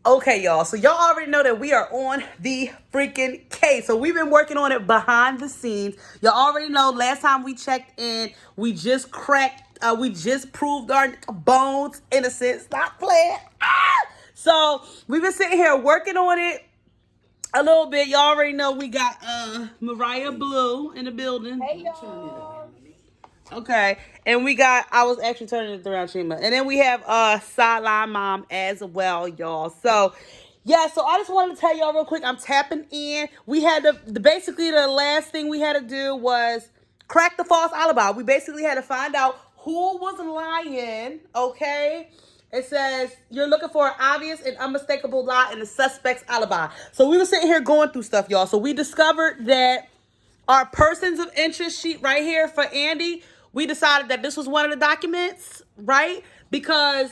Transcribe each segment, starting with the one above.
Okay, y'all. So y'all already know that we are on the freaking case. So we've been working on it behind the scenes. Y'all already know last time we checked in, we just we just proved our bones innocence. Not playing. So we've been sitting here working on it a little bit. Y'all already know we got Mariah Blue in the building. Hey y'all. Okay. And we got, I was actually turning it around, Chima. And then we have Sideline Mom as well, y'all. So, yeah, so I just wanted to tell y'all real quick, I'm tapping in. We had basically the last thing we had to do was crack the false alibi. We basically had to find out who was lying, okay? It says you're looking for an obvious and unmistakable lie in the suspect's alibi. So we were sitting here going through stuff, y'all. So we discovered that our persons of interest sheet right here for Andy, we decided that this was one of the documents, right? Because,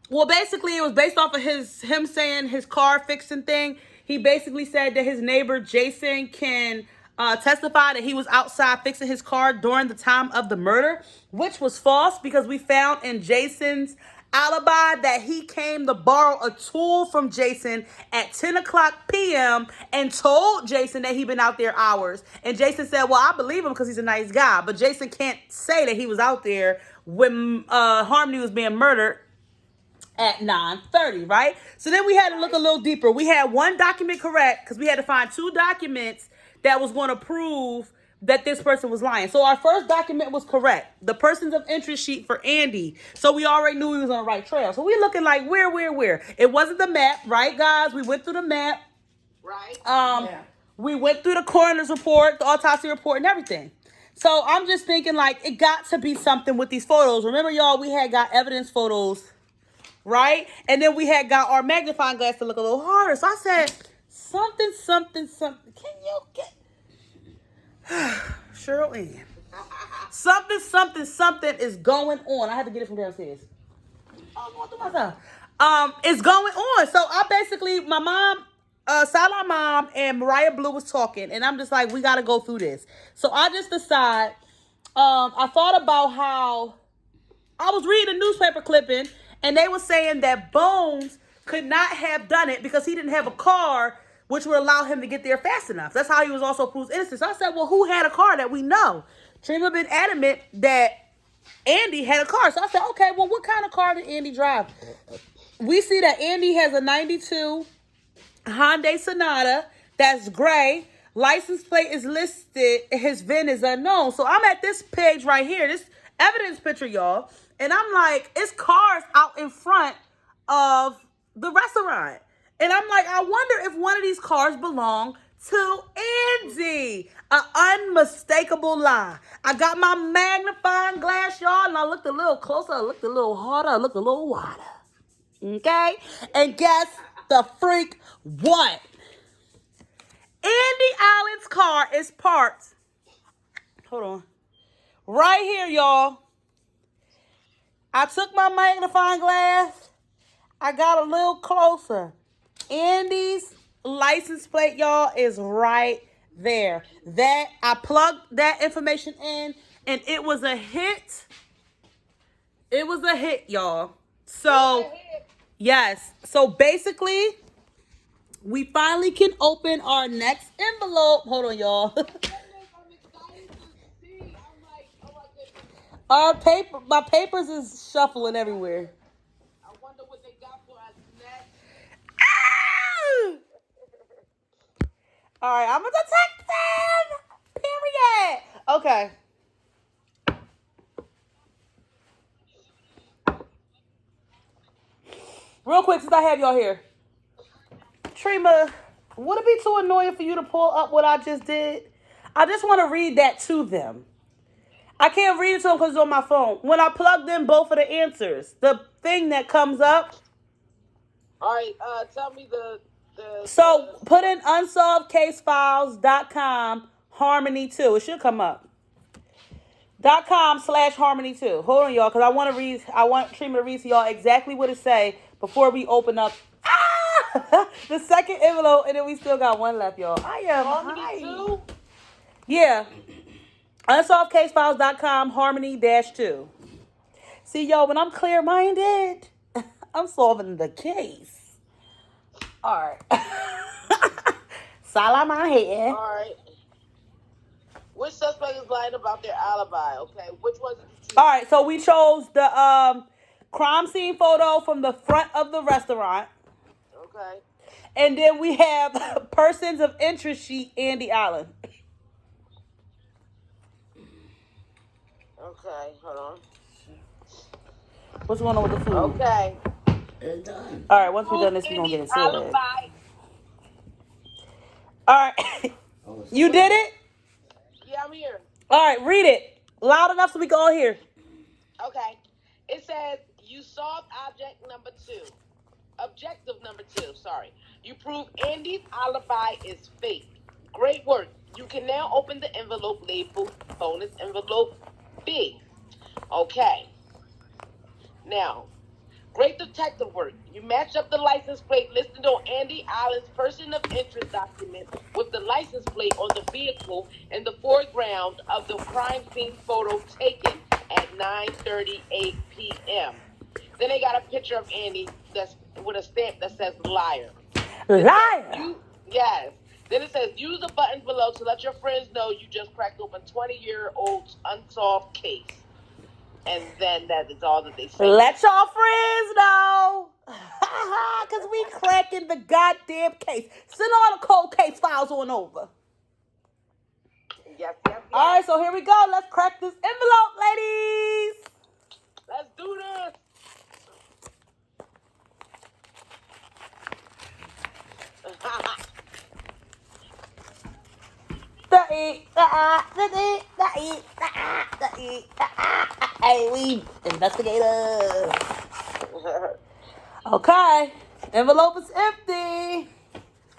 well, basically it was based off of him saying his car fixing thing. He basically said that his neighbor Jason can testify that he was outside fixing his car during the time of the murder, which was false because we found in Jason's alibi that he came to borrow a tool from Jason at 10 o'clock p.m. and told Jason that he'd been out there hours. And Jason said, well, I believe him because he's a nice guy. But Jason can't say that he was out there when Harmony was being murdered at 9:30, right? So then we had to look a little deeper. We had one document correct because we had to find two documents that was going to prove that this person was lying. So our first document was correct. The persons of interest sheet for Andy. So we already knew he was on the right trail. So we looking like where? It wasn't the map, right, guys? We went through the map. Right. Yeah. We went through the coroner's report, the autopsy report, and everything. So I'm just thinking like it got to be something with these photos. Remember, y'all, we had got evidence photos, right? And then we had got our magnifying glass to look a little harder. So I said, something. Can you get... Cheryl Ann. Something is going on. I had to get it from downstairs. I'm going through myself. It's going on. So I basically, my mom, Sideline Mom and Mariah Blue was talking, and I'm just like, we got to go through this. So I just decided, I thought about how I was reading a newspaper clipping, and they were saying that Bones could not have done it because he didn't have a car which would allow him to get there fast enough. That's how he was also proved innocent. So I said, well, who had a car that we know? Trina been adamant that Andy had a car. So I said, okay, well, what kind of car did Andy drive? We see that Andy has a 92 Hyundai Sonata that's gray. License plate is listed. His VIN is unknown. So I'm at this page right here, this evidence picture, y'all. And I'm like, it's cars out in front of the restaurant. And I'm like, I wonder if one of these cars belong to Andy. An unmistakable lie. I got my magnifying glass, y'all, and I looked a little closer, I looked a little harder, I looked a little wider. Okay? And guess the freak what? Andy Allen's car is parked. Hold on. Right here, y'all. I took my magnifying glass. I got a little closer. Andy's license plate, y'all, is right there. That I plugged that information in, and it was a hit. It was a hit, y'all. So, yes. So basically, we finally can open our next envelope. Hold on, y'all. My papers is shuffling everywhere. I wonder what they got for us next. All right, I'm a detective. Period. Okay. Real quick, since I have y'all here. Trima, would it be too annoying for you to pull up what I just did? I just want to read that to them. I can't read it to them because it's on my phone. When I plugged in both of the answers, the thing that comes up. All right, tell me So put in unsolvedcasefiles.com Harmony 2. It should come up. .com/Harmony 2. Hold on, y'all, because I want Trima to read to y'all exactly what it say before we open up the second envelope, and then we still got one left, y'all. I am Harmony 2? Yeah. Unsolvedcasefiles.com Harmony-2. See, y'all, when I'm clear-minded, I'm solving the case. All right. Salah my head. All right. Which suspect is lying about their alibi? Okay. Which ones did you choose? All right, so we chose the crime scene photo from the front of the restaurant. Okay. And then we have persons of interest sheet, Andy Allen. Okay. Hold on. What's going on with the food? Okay. It's done. All right, once we're Who's done this, we're going to get Andy's into it. alibi? All right. Oh, it's You did it? Yeah, I'm here. All right, read it. Loud enough so we can all hear. Okay. It says you solved object number 2. Objective number 2, sorry. You prove Andy's alibi is fake. Great work. You can now open the envelope labeled bonus envelope B. Okay. Now, great detective work. You matched up the license plate listed on Andy Allen's person of interest document with the license plate on the vehicle in the foreground of the crime scene photo taken at 9:38 p.m. Then they got a picture of Andy that's with a stamp that says liar. Liar. Yes. Then it says use the button below to let your friends know you just cracked open 20-year-old unsolved case. And then that is all that they say. Let y'all friends know. Because we cracking the goddamn case. Send all the cold case files on over. Yes. All right, so here we go. Let's crack this envelope, ladies. Let's do this. Hey, we investigators. Okay. Envelope is empty.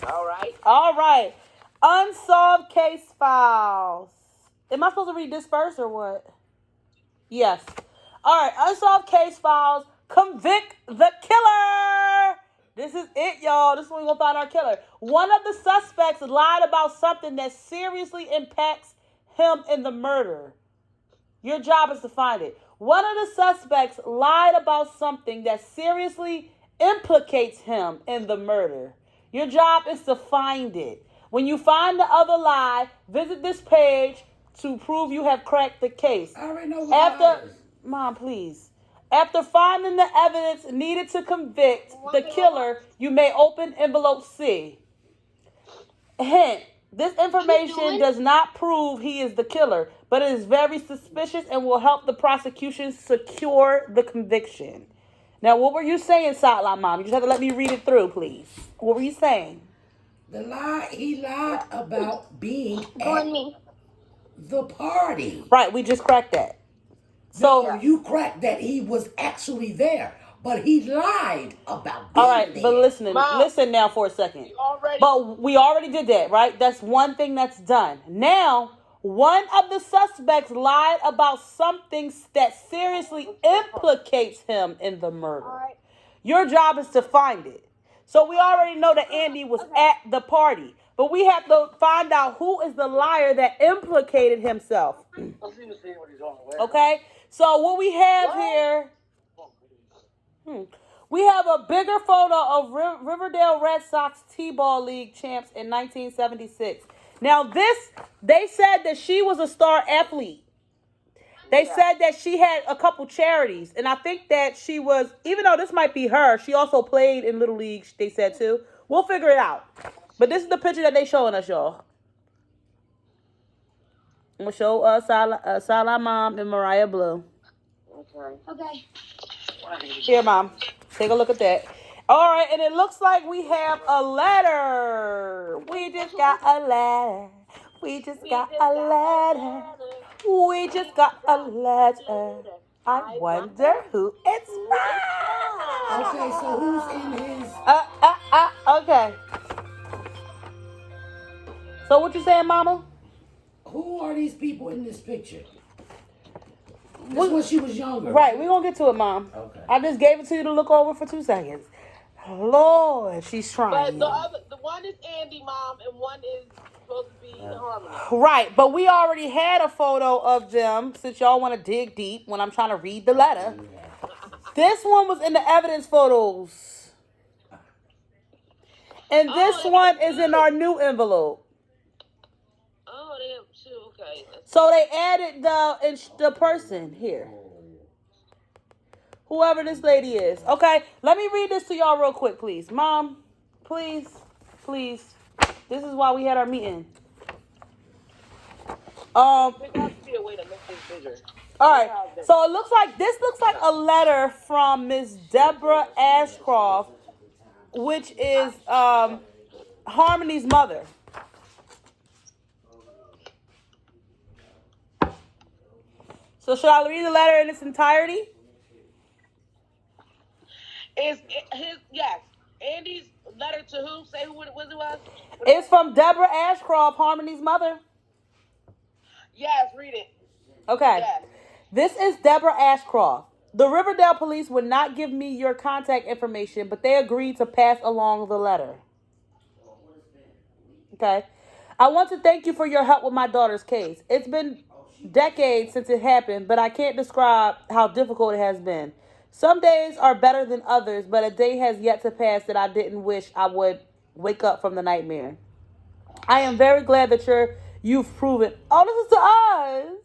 All right. Unsolved case files. Am I supposed to read this first or what? Yes. All right. Unsolved case files. Convict the killer. This is it, y'all. This is when we're going to find our killer. One of the suspects lied about something that seriously impacts him in the murder. Your job is to find it. One of the suspects lied about something that seriously implicates him in the murder. Your job is to find it. When you find the other lie, visit this page to prove you have cracked the case. I already know what that is. Mom, please. After finding the evidence needed to convict the killer, you may open envelope C. Hint, this information does not prove he is the killer, but it is very suspicious and will help the prosecution secure the conviction. Now, what were you saying, Sideline Mom? You just have to let me read it through, please. What were you saying? He lied about being at the party. Right, we just cracked that. So you cracked that he was actually there, but he lied about being all right, there. But listen now for a second. But we already did that, right? That's one thing that's done. Now, one of the suspects lied about something that seriously implicates him in the murder. right. Your job is to find it. So we already know that Andy was at the party, but we have to find out who is the liar that implicated himself. Okay? So what we have here, we have a bigger photo of Riverdale Red Sox T-ball league champs in 1976. Now this, they said that she was a star athlete. They said that she had a couple charities, and I think that she was, even though this might be her, she also played in Little League, they said too. We'll figure it out. But this is the picture that they showing us, y'all. I'm going to show Salah Mom and Mariah Blue. Okay. Here, Mom. Take a look at that. All right, and it looks like we have a letter. We just got a letter. We just got a letter. We just got a letter. I wonder who it's from. Okay, so who's in his... Okay. So what you saying, Mama? Who are these people in this picture? This when she was younger. Right, we're going to get to it, Mom. Okay. I just gave it to you to look over for 2 seconds. Lord, she's trying. But the one is Andy, Mom, and one is supposed to be Harmony. Right, but we already had a photo of them, since y'all want to dig deep when I'm trying to read the letter. This one was in the evidence photos. And this Oh, they one got is in two. our new envelope. Oh, they have two. Okay. So they added the person here. Whoever this lady is. Okay, let me read this to y'all real quick, please. Mom, please, please. This is why we had our meeting. There has to be a way to make this bigger. All right. So it looks like a letter from Miss Deborah Ashcroft, which is Harmony's mother. So should I read the letter in its entirety? Is his yes? Andy's letter to who? Say who it was. It's from Deborah Ashcroft, Harmony's mother. Yes, read it. Okay. Yes. This is Deborah Ashcroft. The Riverdale police would not give me your contact information, but they agreed to pass along the letter. Okay. I want to thank you for your help with my daughter's case. It's been decades since it happened, but I can't describe how difficult it has been. Some days are better than others, but a day has yet to pass that I didn't wish I would wake up from the nightmare. I am very glad that you've proven. Oh, this is to us.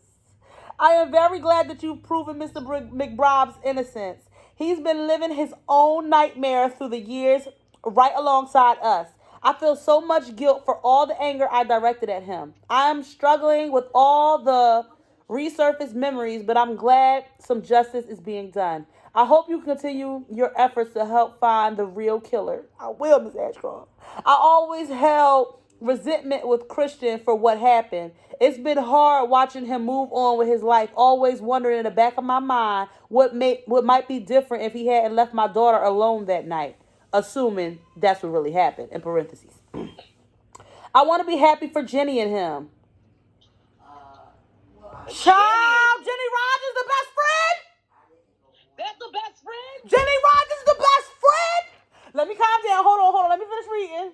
I am very glad that you've proven Mr. McBride's innocence. He's been living his own nightmare through the years right alongside us. I feel so much guilt for all the anger I directed at him. I am struggling with all the resurfaced memories, but I'm glad some justice is being done. I hope you continue your efforts to help find the real killer. I will, Miss Ashcroft. I always held resentment with Christian for what happened. It's been hard watching him move on with his life, always wondering in the back of my mind what might be different if he hadn't left my daughter alone that night, assuming that's what really happened, in parentheses. I want to be happy for Jenny and him. Child, Jenny Rogers, the best friend? That's the best friend? Jenny Rogers, the best friend? Let me calm down. Hold on. Let me finish reading.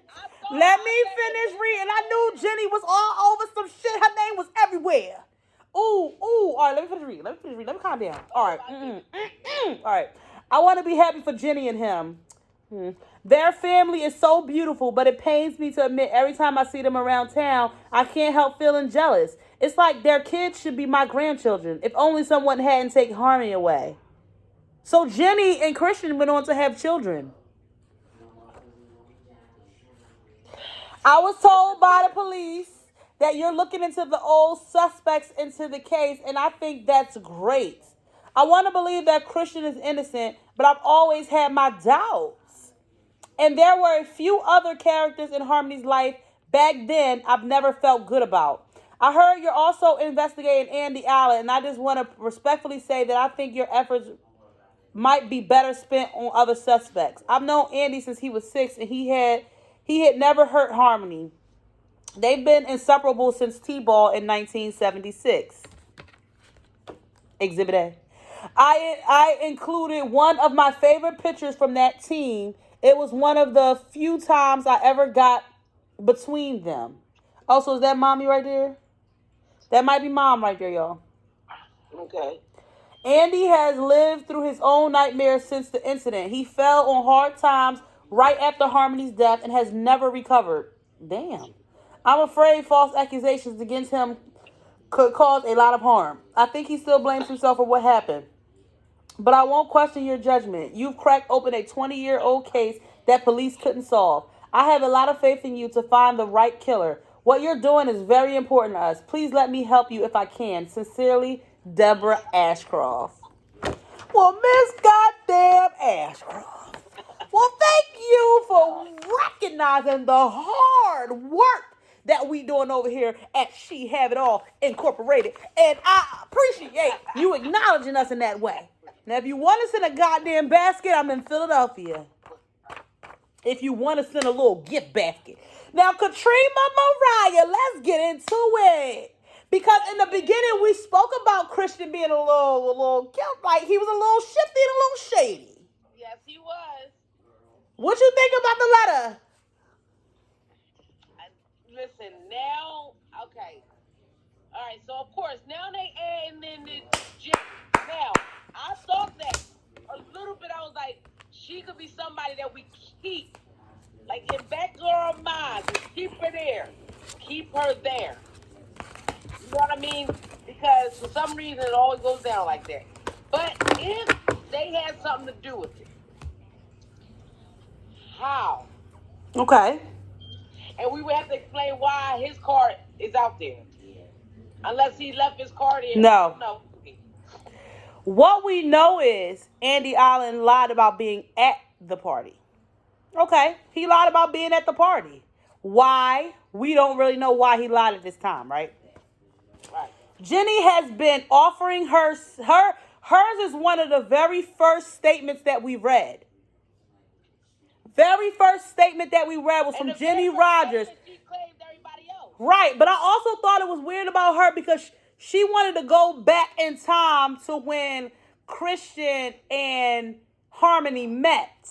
I knew Jenny was all over some shit. Her name was everywhere. Ooh. All right, let me finish reading. Let me calm down. All right. All right. I want to be happy for Jenny and him. Their family is so beautiful, but it pains me to admit every time I see them around town, I can't help feeling jealous. It's like their kids should be my grandchildren. If only someone hadn't taken Harmony away. So Jenny and Christian went on to have children. I was told by the police that you're looking into the old suspects into the case, and I think that's great. I want to believe that Christian is innocent, but I've always had my doubts. And there were a few other characters in Harmony's life back then I've never felt good about. I heard you're also investigating Andy Allen, and I just want to respectfully say that I think your efforts might be better spent on other suspects. I've known Andy since he was 6, and he had never hurt Harmony. They've been inseparable since T-Ball in 1976. Exhibit A. I included one of my favorite pictures from that team. It was one of the few times I ever got between them. Also, is that mommy right there? That might be mom right there, y'all. Okay. Andy has lived through his own nightmares since the incident. He fell on hard times right after Harmony's death and has never recovered. Damn. I'm afraid false accusations against him could cause a lot of harm. I think he still blames himself for what happened. But I won't question your judgment. You've cracked open a 20-year-old case that police couldn't solve. I have a lot of faith in you to find the right killer. What you're doing is very important to us. Please let me help you if I can. Sincerely, Deborah Ashcroft. Well, Miss Goddamn Ashcroft. Well, thank you for recognizing the hard work that we doing over here at She Have It All Incorporated. And I appreciate you acknowledging us in that way. Now, if you want us in a goddamn basket, I'm in Philadelphia. If you want to send a little gift basket. Now, Katrina Mariah, let's get into it. Because in the beginning, we spoke about Christian being a little, like he was a little shifty and a little shady. Yes, he was. What you think about the letter? Listen, now, okay. All right, so of course, now they adding in the gym. Now, I thought that a little bit, I was like, she could be somebody that we keep. Like, if that keep her there. You know what I mean? Because for some reason it always goes down like that. But if they had something to do with it, how? Okay. And we would have to explain why his card is out there. Unless he left his card here. No. No. What we know is Andy Allen lied about being at the party. Okay. He lied about being at the party. Why? We don't really know why he lied at this time, right? Right. Jenny has been offering hers is one of the very first statements that we read. Very first statement that we read was from Jenny Rogers. She claimed everybody else. Right, but I also thought it was weird about her because she wanted to go back in time to when Christian and Harmony met.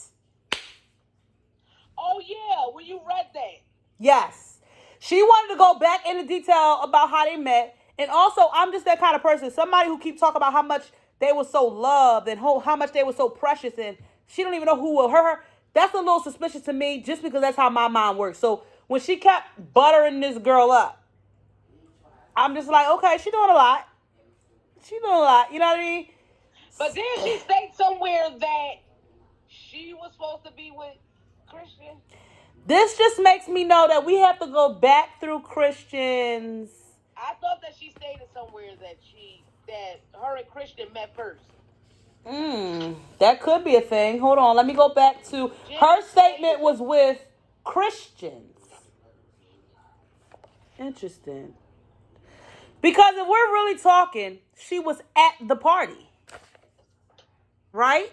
Oh yeah, when you read that. Yes. She wanted to go back into detail about how they met. And also, I'm just that kind of person. Somebody who keeps talking about how much they were so loved and how much they were so precious. And she don't even know who will hurt her. That's a little suspicious to me just because that's how my mind works. So when she kept buttering this girl up, I'm just like, okay, she's doing a lot. She's doing a lot. You know what I mean? But then she state somewhere that she was supposed to be with Christian. This just makes me know that we have to go back through Christian's. I thought that she stated somewhere that her and Christian met first. That could be a thing. Hold on. Let me go back to her statement was with Christians. Interesting. Because if we're really talking, she was at the party. Right?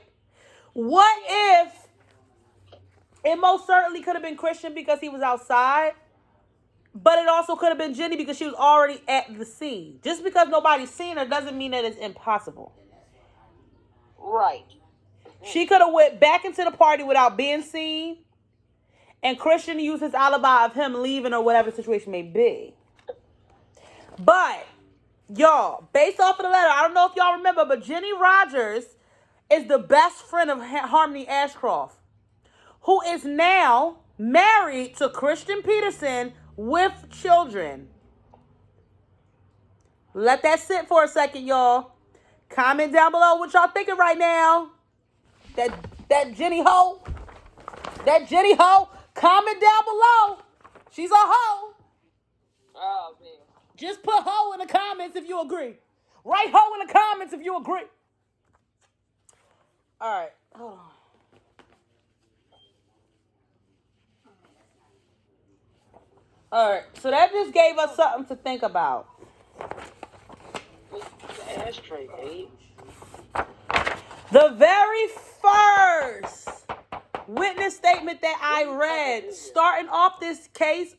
What if it most certainly could have been Christian because he was outside, but it also could have been Jenny because she was already at the scene. Just because nobody's seen her doesn't mean that it's impossible. Right. She could have went back into the party without being seen, and Christian used his alibi of him leaving or whatever the situation may be. But, y'all, based off of the letter, I don't know if y'all remember, but Jenny Rogers is the best friend of Harmony Ashcroft, who is now married to Christian Peterson with children. Let that sit for a second, y'all. Comment down below what y'all thinking right now. That Jenny hoe. That Jenny hoe. Comment down below. She's a hoe. Oh, man. Just put hoe in the comments if you agree. Write hoe in the comments if you agree. All right. Hold on. All right. So that just gave us something to think about. The ashtray, babe. The very first witness statement that I read, starting off this case,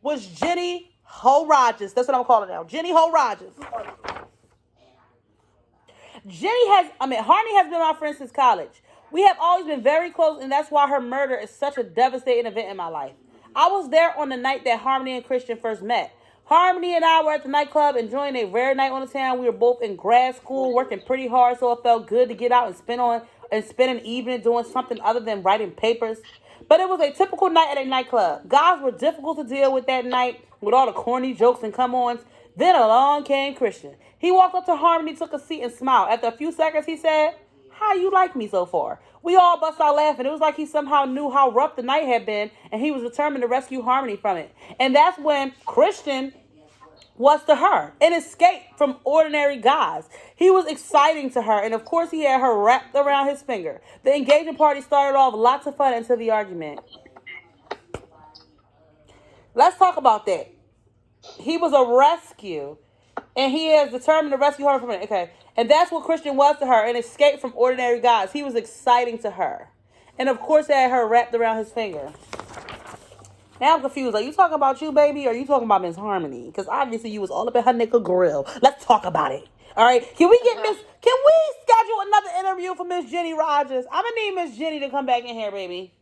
was Jenny Ho Rogers. That's what I'm calling her now. Jenny Ho Rogers. Harmony has been my friend since college. We have always been very close, and that's why her murder is such a devastating event in my life. I was there on the night that Harmony and Christian first met. Harmony and I were at the nightclub enjoying a rare night on the town. We were both in grad school, working pretty hard, so it felt good to get out and spend an evening doing something other than writing papers. But it was a typical night at a nightclub. Guys were difficult to deal with that night with all the corny jokes and come-ons. Then along came Christian. He walked up to Harmony, took a seat, and smiled. After a few seconds, he said, "How you like me so far?" We all bust out laughing. It was like he somehow knew how rough the night had been, and he was determined to rescue Harmony from it. And that's when Christian was to her an escape from ordinary guys. He was exciting to her, and of course he had her wrapped around his finger. The engagement party started off lots of fun until the argument. Let's talk about that. He was a rescue, and he is determined to rescue her from it. Okay, and that's what Christian was to her, an escape from ordinary guys. He was exciting to her, and of course he had her wrapped around his finger. Now I'm confused. Are you talking about you, baby, or are you talking about Miss Harmony? Because obviously you was all up in her nickel grill. Let's talk about it. All right. Can we schedule another interview for Miss Jenny Rogers? I'm going to need Miss Jenny to come back in here, baby.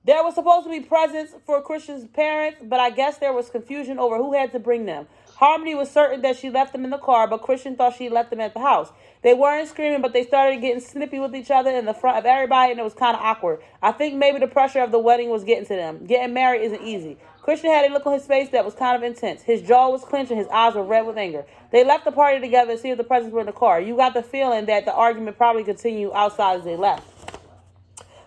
There was supposed to be presents for Christian's parents, but I guess there was confusion over who had to bring them. Harmony was certain that she left them in the car, but Christian thought she left them at the house. They weren't screaming, but they started getting snippy with each other in the front of everybody, and it was kind of awkward. I think maybe the pressure of the wedding was getting to them. Getting married isn't easy. Christian had a look on his face that was kind of intense. His jaw was clenched and his eyes were red with anger. They left the party together to see if the presents were in the car. You got the feeling that the argument probably continued outside as they left.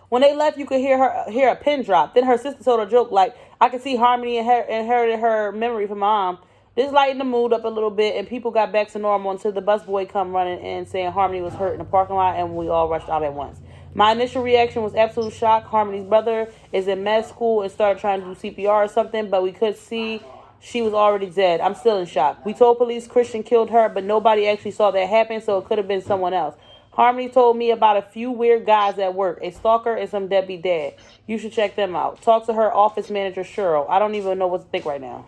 When they left, you could hear a pin drop. Then her sister told a joke like, I could see Harmony inherited her memory from mom. This lightened the mood up a little bit, and people got back to normal until the busboy come running in saying Harmony was hurt in the parking lot, and we all rushed out at once. My initial reaction was absolute shock. Harmony's brother is in med school and started trying to do CPR or something, but we could see she was already dead. I'm still in shock. We told police Christian killed her, but nobody actually saw that happen, so it could have been someone else. Harmony told me about a few weird guys at work, a stalker and some deadbeat dad. You should check them out. Talk to her office manager, Cheryl. I don't even know what to think right now.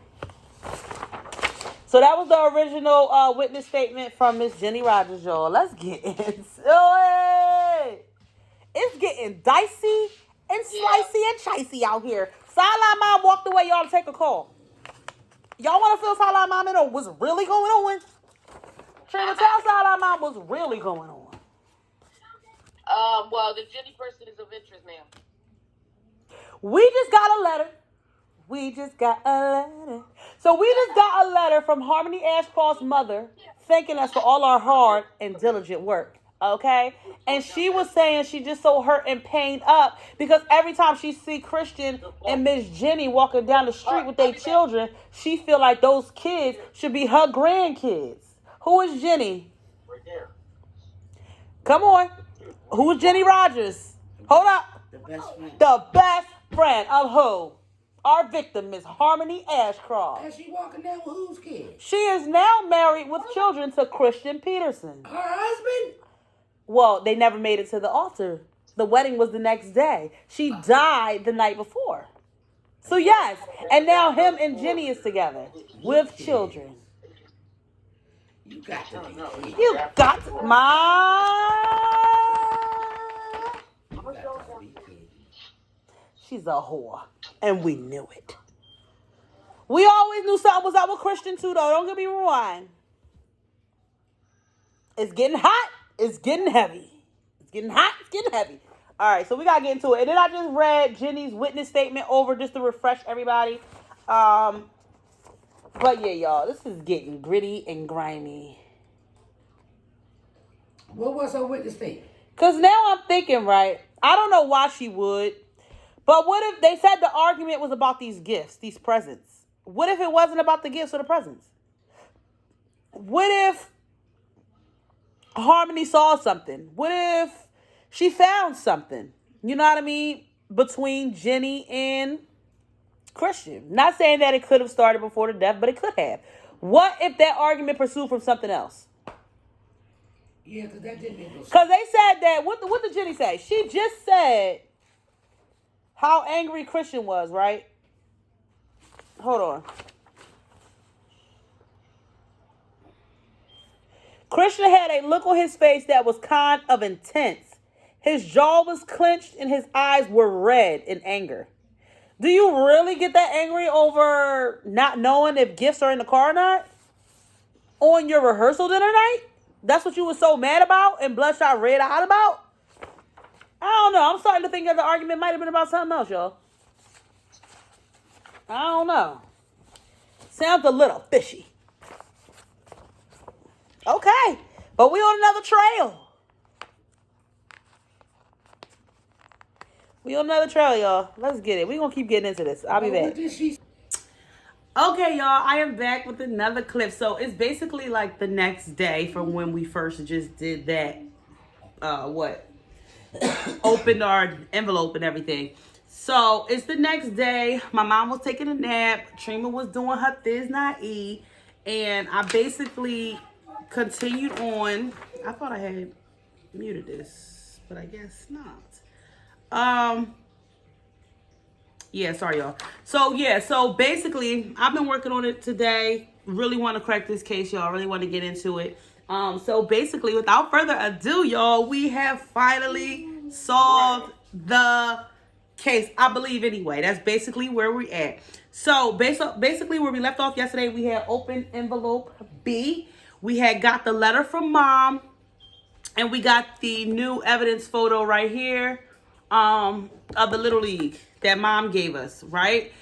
So that was the original witness statement from Miss Jenny Rogers, y'all. Let's get into it. It's getting dicey and slicey and chicey out here. Sideline Mom walked away, y'all, to take a call. Y'all want to fill Sideline Mom in on what's really going on? Trina, tell Sideline Mom what's really going on. Well, the Jenny person is of interest now. We just got a letter. So we just got a letter from Harmony Ashcroft's mother thanking us for all our hard and diligent work. Okay? And she was saying she just so hurt and pained up because every time she see Christian and Miss Jenny walking down the street with their children, she feel like those kids should be her grandkids. Who is Jenny? Right there. Come on. Who is Jenny Rogers? Hold up. The best friend. The best friend of who? Our victim, Miss Harmony Ashcroft. And she walking down with whose kid? She is now married with children to Christian Peterson. Her husband? Well, they never made it to the altar. The wedding was the next day. She died the night before. So yes, and now him and Jenny is together with children. You got to be kidding. You got to, You got to be kidding. She's a whore. And we knew it. We always knew something was up with Christian too, though. Don't get me wrong. It's getting hot. It's getting heavy. It's getting hot. It's getting heavy. All right, so we got to get into it. And then I just read Jenny's witness statement over just to refresh everybody. But yeah, y'all, this is getting gritty and grimy. What was her witness statement? Because now I'm thinking, right, I don't know why she would. But what if they said the argument was about these gifts, these presents? What if it wasn't about the gifts or the presents? What if Harmony saw something? What if she found something? You know what I mean? Between Jenny and Christian. Not saying that it could have started before the death, but it could have. What if that argument pursued from something else? Yeah, because that didn't make no sense. Because they said that, what did Jenny say? She just said how angry Christian was, right? Hold on. Christian had a look on his face that was kind of intense. His jaw was clenched and his eyes were red in anger. Do you really get that angry over not knowing if gifts are in the car or not? On your rehearsal dinner night? That's what you were so mad about and bloodshot red-eyed about? I don't know. I'm starting to think that the argument might have been about something else, y'all. I don't know. Sounds a little fishy. Okay. But we on another trail. We on another trail, y'all. Let's get it. We're going to keep getting into this. I'll be back. What did she? Okay, y'all. I am back with another clip. So it's basically like the next day from when we first just did that. Opened our envelope and everything. So it's the next day. My mom was taking a nap. Trina was doing her Thiz Na'e. And I basically continued on. I thought I had muted this, but I guess not. Yeah, sorry, y'all. So basically, I've been working on it today. Really want to crack this case, y'all. Really want to get into it. So basically, without further ado, y'all, we have finally solved the case, I believe anyway. That's basically where we're at. So basically where we left off yesterday, we had open envelope B. We had got the letter from mom, and we got the new evidence photo right here of the Little League that mom gave us, right?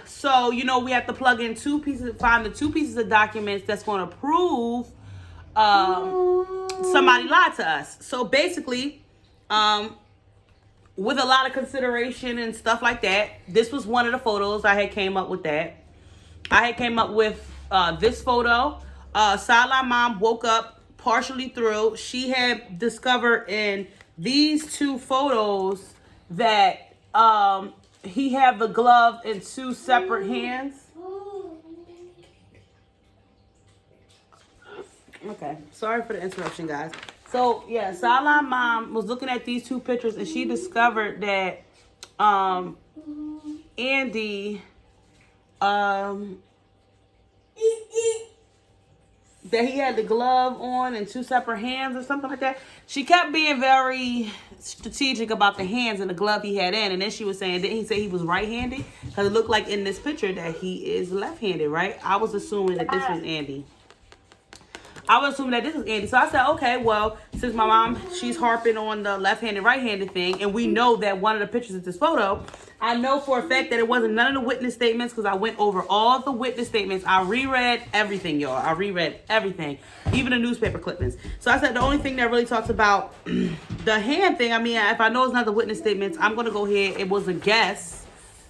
So we have to plug in find the two pieces of documents that's going to prove somebody lied to us. So basically, with a lot of consideration and stuff like that, this was one of the photos. I had came up with that. I had came up with this photo. Sideline mom woke up partially through. She had discovered in these two photos that he had the glove in two separate hands. Okay, sorry for the interruption, guys. So yeah, Sideline mom was looking at these two pictures, and she discovered that Andy that he had the glove on in two separate hands or something like that. She kept being very strategic about the hands and the glove he had in, and then she was saying, didn't he say he was right-handed? Because it looked like in this picture that he is left-handed, right? I was assuming that this was Andy. So I said, okay, well, since my mom, she's harping on the left-handed, right-handed thing, and we know that one of the pictures is this photo, I know for a fact that it wasn't none of the witness statements, because I went over all the witness statements. I reread everything, y'all. I reread everything, even the newspaper clippings. So I said the only thing that really talks about the hand thing, I mean, if I know it's not the witness statements, I'm going to go ahead. It was a guess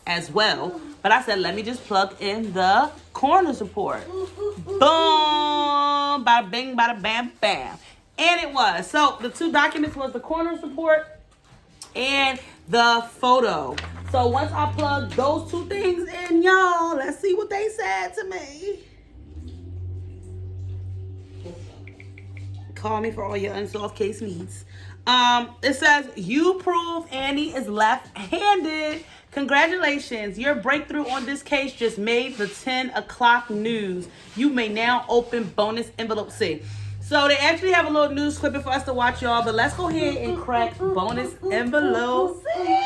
as well. But I said, let me just plug in the coroner's report. Boom! Bada bing, bada bam, bam. And it was. So the two documents was the coroner's report and the photo. So once I plug those two things in, y'all, let's see what they said to me. Call me for all your unsolved case needs. It says, you prove Andy is left-handed. Congratulations. Your breakthrough on this case just made the 10 o'clock news. You may now open bonus envelope C. So they actually have a little news clip for us to watch, y'all. But let's go ahead and crack bonus envelope C.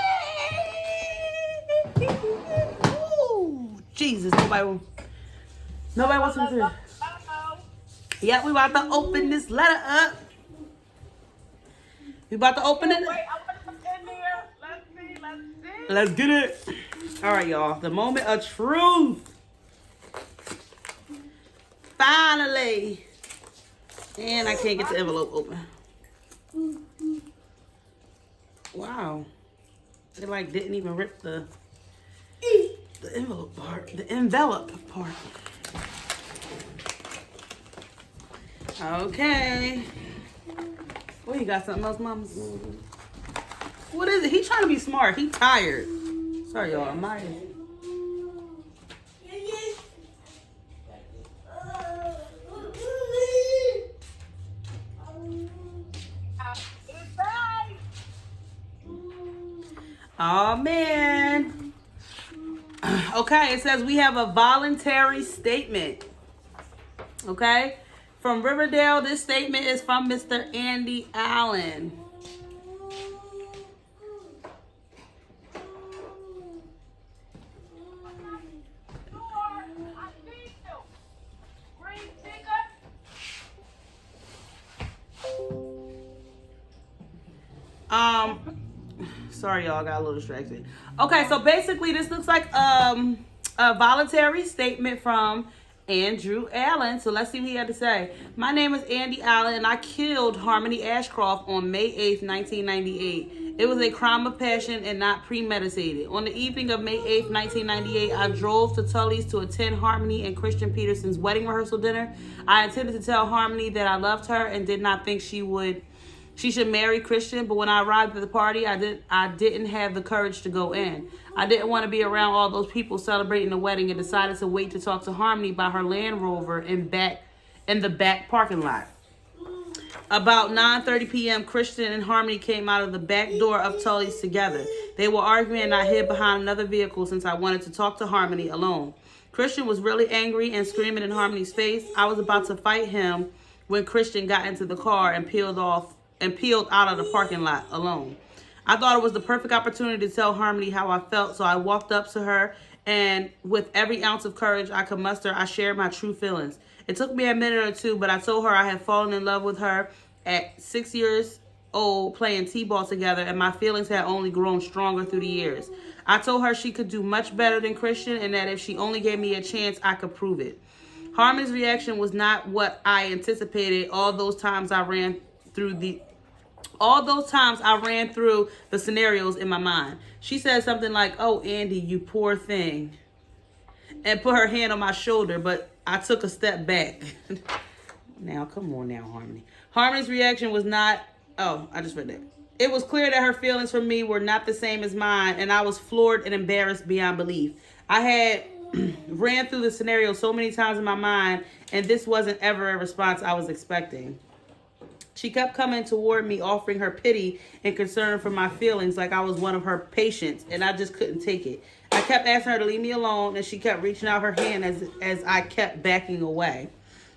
Ooh, Jesus, nobody wants to do. Yeah, we about to open this letter up. We about to open it. Wait, I want to put in there. Let's see. Let's get it. All right, y'all. The moment of truth. Finally. And I can't get the envelope open. Wow. It like didn't even rip the envelope part. The envelope part. Okay. Oh, you got something else, Mama? What is it? He trying to be smart. He tired. Sorry, y'all. I'm tired. Oh, man. Okay, it says we have a voluntary statement. Okay? From Riverdale, this statement is from Mr. Andy Allen. Sorry, y'all, got a little distracted. Okay, so basically this looks like a voluntary statement from Andrew Allen. So let's see what he had to say. My name is Andy Allen, and I killed Harmony Ashcroft on May 8th, 1998. It was a crime of passion and not premeditated. On the evening of May 8th, 1998, I drove to Tully's to attend Harmony and Christian Peterson's wedding rehearsal dinner. I intended to tell Harmony that I loved her and did not think she should marry Christian, but when I arrived at the party, I didn't have the courage to go in. I didn't want to be around all those people celebrating the wedding and decided to wait to talk to Harmony by her Land Rover in the back parking lot. About 9:30 p.m., Christian and Harmony came out of the back door of Tully's together. They were arguing, and I hid behind another vehicle since I wanted to talk to Harmony alone. Christian was really angry and screaming in Harmony's face. I was about to fight him when Christian got into the car and peeled out of the parking lot alone. I thought it was the perfect opportunity to tell Harmony how I felt, so I walked up to her, and with every ounce of courage I could muster, I shared my true feelings. It took me a minute or two, but I told her I had fallen in love with her at 6 years old playing t-ball together, and my feelings had only grown stronger through the years. I told her she could do much better than Christian, and that if she only gave me a chance, I could prove it. Harmony's reaction was not what I anticipated. All those times I ran through the scenarios in my mind. She said something like, "Oh, Andy, you poor thing," and put her hand on my shoulder, but I took a step back. Now, come on now, Harmony. Harmony's reaction was not, oh, I just read that. It was clear that her feelings for me were not the same as mine, and I was floored and embarrassed beyond belief. I had ran through the scenario so many times in my mind, and this wasn't ever a response I was expecting. She kept coming toward me, offering her pity and concern for my feelings like I was one of her patients, and I just couldn't take it. I kept asking her to leave me alone, and she kept reaching out her hand as I kept backing away.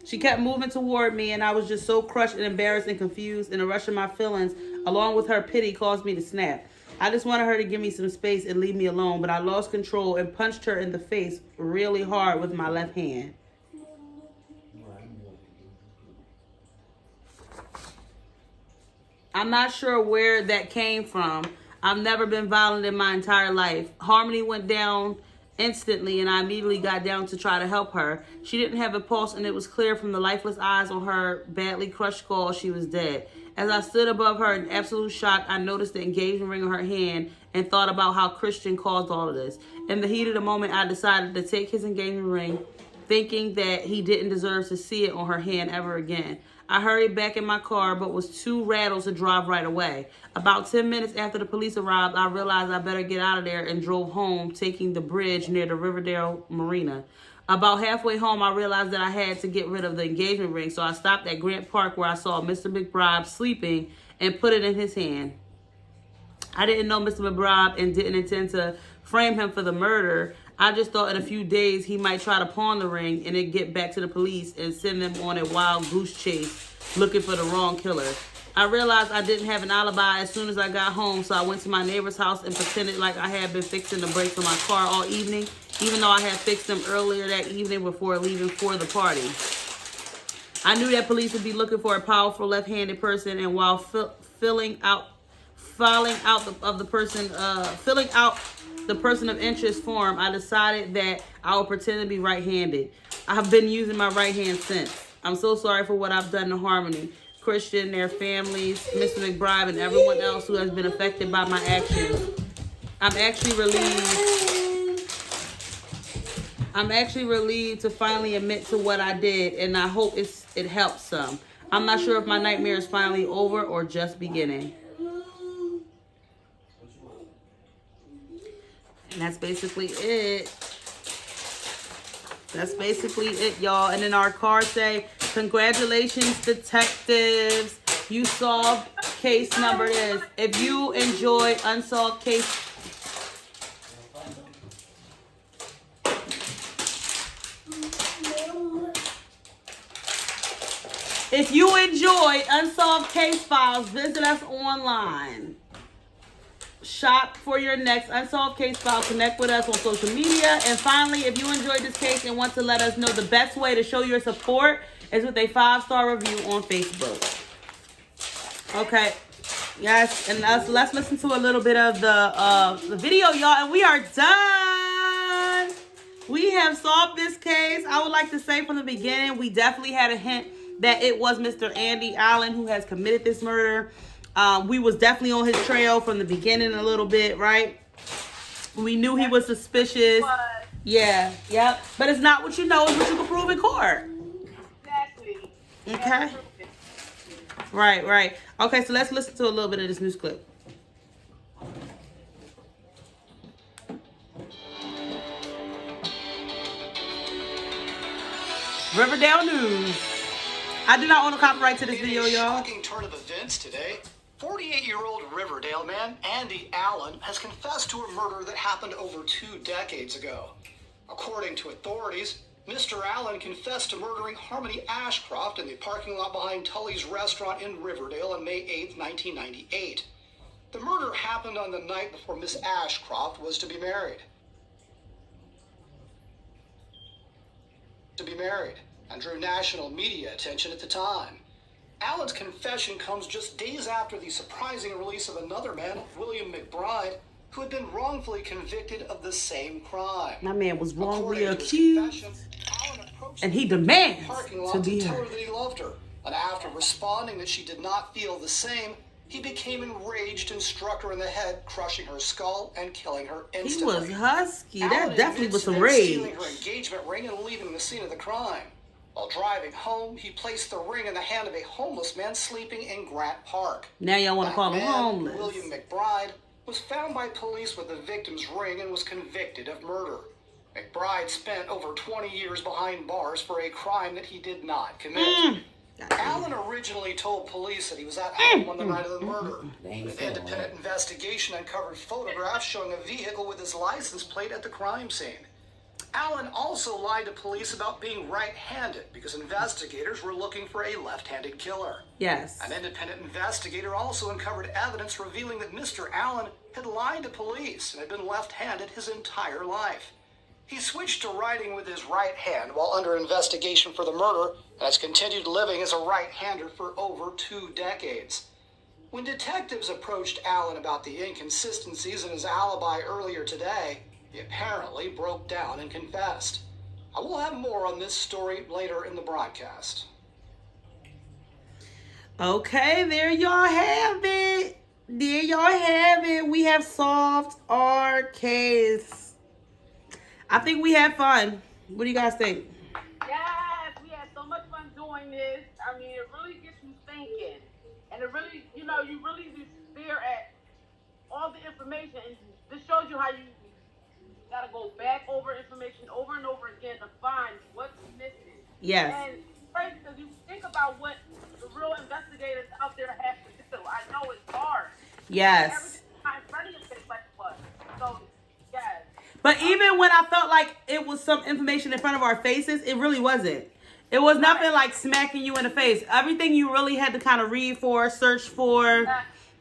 She kept moving toward me, and I was just so crushed and embarrassed and confused, and the rush of my feelings, along with her pity, caused me to snap. I just wanted her to give me some space and leave me alone, but I lost control and punched her in the face really hard with my left hand. I'm not sure where that came from. I've never been violent in my entire life. Harmony went down instantly, and I immediately got down to try to help her. She didn't have a pulse, and it was clear from the lifeless eyes on her badly crushed skull she was dead. As I stood above her in absolute shock, I noticed the engagement ring on her hand and thought about how Christian caused all of this. In the heat of the moment, I decided to take his engagement ring, thinking that he didn't deserve to see it on her hand ever again. I hurried back in my car, but was too rattled to drive right away. About 10 minutes after the police arrived, I realized I better get out of there and drove home, taking the bridge near the Riverdale Marina. About halfway home, I realized that I had to get rid of the engagement ring, so I stopped at Grant Park where I saw Mr. McBride sleeping and put it in his hand. I didn't know Mr. McBride and didn't intend to frame him for the murder. I just thought in a few days he might try to pawn the ring and then get back to the police and send them on a wild goose chase looking for the wrong killer. I realized I didn't have an alibi as soon as I got home, so I went to my neighbor's house and pretended like I had been fixing the brakes on my car all evening, even though I had fixed them earlier that evening before leaving for the party. I knew that police would be looking for a powerful left-handed person, and while filling out the person of interest form, I decided that I would pretend to be right-handed. I have been using my right hand since. I'm so sorry for what I've done to Harmony, Christian, their families, Mr. McBride, and everyone else who has been affected by my actions. I'm actually relieved to finally admit to what I did, and I hope it helps some. I'm not sure if my nightmare is finally over or just beginning. And that's basically it. That's basically it, y'all. And then our cards say, congratulations, detectives. You solved case number this. If you enjoy Unsolved Case... If you enjoy Unsolved Case Files, visit us online. Shop for your next Unsolved Case File. Connect with us on social media. And finally, if you enjoyed this case and want to let us know, the best way to show your support is with a 5-star review on Facebook. Okay. Yes, and let's listen to a little bit of the video, y'all. And we are done. We have solved this case. I would like to say from the beginning, we definitely had a hint that it was Mr. Andy Allen who has committed this murder. We was definitely on his trail from the beginning a little bit, right? We knew he was suspicious. Yeah, yep. But it's not what you know, it's what you can prove in court. Exactly. Okay. Right. Okay, so let's listen to a little bit of this news clip. Riverdale News. I do not own a copyright to this video, y'all. Shocking turn of events today. 48-year-old Riverdale man Andy Allen has confessed to a murder that happened over 2 decades ago. According to authorities, Mr. Allen confessed to murdering Harmony Ashcroft in the parking lot behind Tully's restaurant in Riverdale on May 8, 1998. The murder happened on the night before Miss Ashcroft was to be married. And drew national media attention at the time. Allen's confession comes just days after the surprising release of another man, William McBride, who had been wrongfully convicted of the same crime. My man was wrongfully According to his accused, confession, Allen approached and he her in the demands parking to lot be tell her heard. that he loved her. And after responding that she did not feel the same, he became enraged and struck her in the head, crushing her skull and killing her He instantly. was husky. That Allen definitely admits was to some then rage. stealing her engagement ring and leaving the scene of the crime. While driving home, he placed the ring in the hand of a homeless man sleeping in Grant Park. Now y'all want to That call him man, homeless. William McBride, was found by police with the victim's ring and was convicted of murder. McBride spent over 20 years behind bars for a crime that he did not commit. Allen originally told police that he was at home on the night of the murder. An independent investigation uncovered photographs showing a vehicle with his license plate at the crime scene. Allen also lied to police about being right-handed because investigators were looking for a left-handed killer. Yes. An independent investigator also uncovered evidence revealing that Mr. Allen had lied to police and had been left-handed his entire life. He switched to writing with his right hand while under investigation for the murder and has continued living as a right-hander for over 2 decades. When detectives approached Allen about the inconsistencies in his alibi earlier today, he apparently broke down and confessed. I will have more on this story later in the broadcast. Okay, there y'all have it. There y'all have it. We have solved our case. I think we had fun. What do you guys think? Yes, we had so much fun doing this. I mean, it really gets you thinking. And it really, you really just stare at all the information. And this shows you how you got to go back over information over and over again to find what's missing. Yes. And crazy because you think about what the real investigators out there have to do. I know it's hard. Yes. Everything's not in front of your face like it was. So, yes. But even when I felt like it was some information in front of our faces, it really wasn't. It was nothing like smacking you in the face. Everything you really had to kind of read for, search for.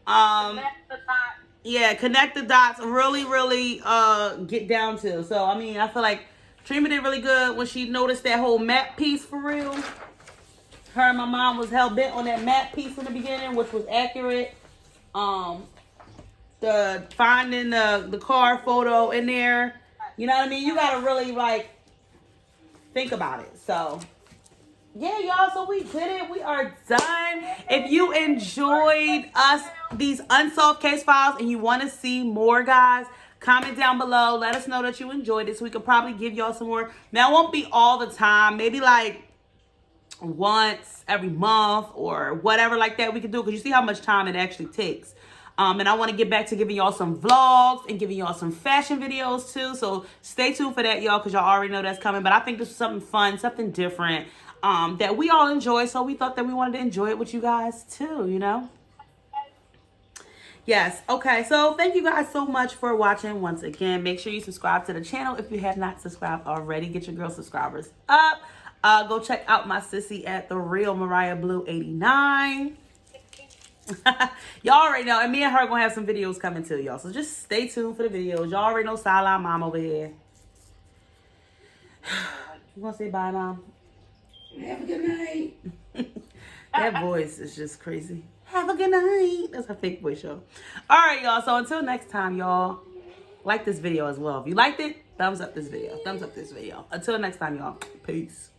Connect the dots. Really, really get down to. So, I mean, I feel like Trina did really good when she noticed that whole map piece for real. Her and my mom was hell-bent on that map piece in the beginning, which was accurate. The finding the car photo in there, you know what I mean? You gotta really like think about it. So yeah, y'all, so we did it. We are done. If you enjoyed these unsolved case files and you want to see more, guys, comment down below. Let us know that you enjoyed it so we could probably give y'all some more. Now, it won't be all the time. Maybe like once every month or whatever like that we can do, because you see how much time it actually takes. And I want to get back to giving y'all some vlogs and giving y'all some fashion videos too. So stay tuned for that, y'all, because y'all already know that's coming. But I think this is something fun, something different that we all enjoy. So we thought that we wanted to enjoy it with you guys too, you know? Yes. Okay. So thank you guys so much for watching once again. Make sure you subscribe to the channel if you have not subscribed already. Get your girl subscribers up. Go check out my sissy at The Real Mariah Blue 89. Y'all already know, and me and her gonna have some videos coming too, y'all, so just stay tuned for the videos. Y'all already know Sideline Mom over here. You wanna say bye, Mom? Have a good night. That voice is just crazy. Have a good night. That's her fake voice, y'all. All right, y'all, so until next time, y'all, like this video as well. If you liked it, thumbs up this video. Thumbs up this video. Until next time, y'all. Peace.